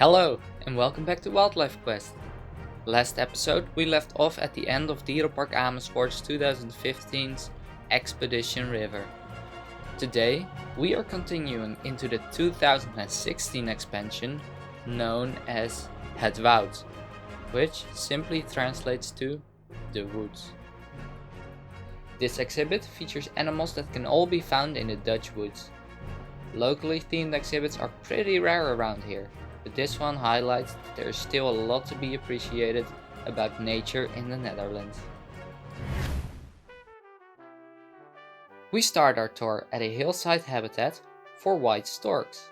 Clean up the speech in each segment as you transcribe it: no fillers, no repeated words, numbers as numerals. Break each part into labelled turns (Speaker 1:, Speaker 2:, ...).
Speaker 1: Hello and welcome back to Wildlife Quest. Last episode we left off at the end of Dierenpark Amersfoort's 2015's Expedition River. Today we are continuing into the 2016 expansion known as het Woud, which simply translates to the woods. This exhibit features animals that can all be found in the Dutch woods. Locally themed exhibits are pretty rare around here, but this one highlights that there is still a lot to be appreciated about nature in the Netherlands. We start our tour at a hillside habitat for white storks.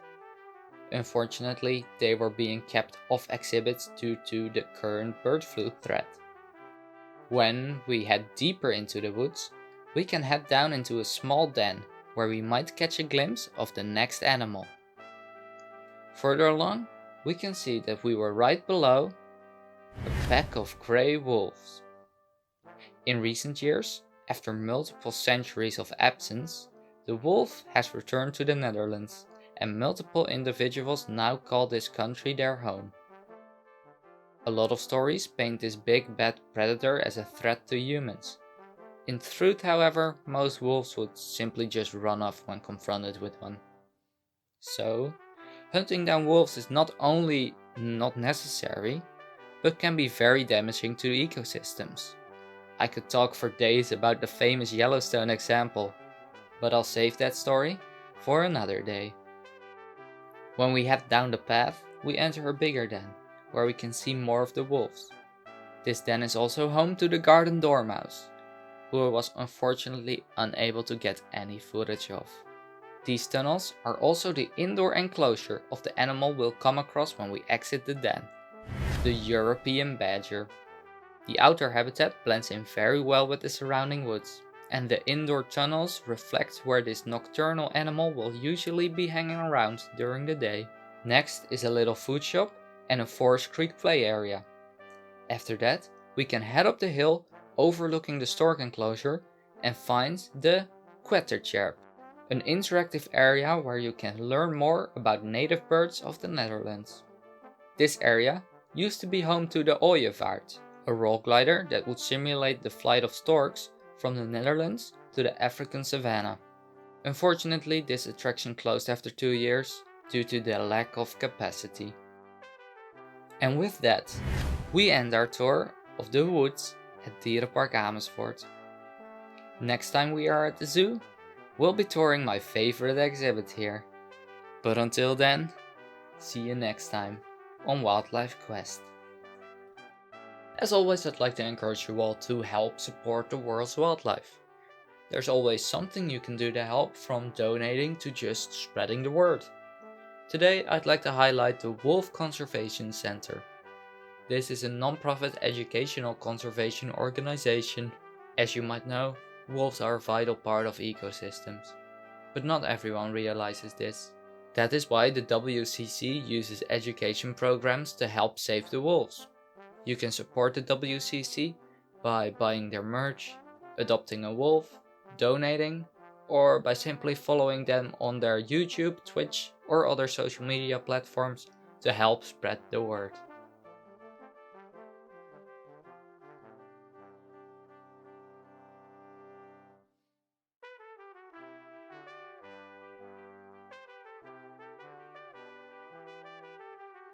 Speaker 1: Unfortunately, they were being kept off exhibits due to the current bird flu threat. When we head deeper into the woods, we can head down into a small den where we might catch a glimpse of the next animal. Further along, we can see that we were right below a pack of grey wolves. In recent years, after multiple centuries of absence, the wolf has returned to the Netherlands, and multiple individuals now call this country their home. A lot of stories paint this big bad predator as a threat to humans. In truth, however, most wolves would simply just run off when confronted with one. So, hunting down wolves is not only not necessary, but can be very damaging to ecosystems. I could talk for days about the famous Yellowstone example, but I'll save that story for another day. When we head down the path, we enter a bigger den, where we can see more of the wolves. This den is also home to the garden dormouse, who I was unfortunately unable to get any footage of. These tunnels are also the indoor enclosure of the animal we'll come across when we exit the den, the European badger. The outer habitat blends in very well with the surrounding woods, and the indoor tunnels reflect where this nocturnal animal will usually be hanging around during the day. Next is a little food shop and a Forest Creek play area. After that, we can head up the hill overlooking the stork enclosure and find the Kwettertjerp, an interactive area where you can learn more about native birds of the Netherlands. This area used to be home to the Ooievaart, a roll glider that would simulate the flight of storks from the Netherlands to the African savanna. Unfortunately, this attraction closed after 2 years due to the lack of capacity. And with that, we end our tour of the woods at Dierenpark Amersfoort. Next time we are at the zoo, we'll be touring my favorite exhibit here. But until then, see you next time on Wildlife Quest. As always, I'd like to encourage you all to help support the world's wildlife. There's always something you can do to help, from donating to just spreading the word. Today, I'd like to highlight the Wolf Conservation Center. This is a non-profit educational conservation organization. As you might know, wolves are a vital part of ecosystems, but not everyone realizes this. That is why the WCC uses education programs to help save the wolves. You can support the WCC by buying their merch, adopting a wolf, donating, or by simply following them on their YouTube, Twitch, or other social media platforms to help spread the word.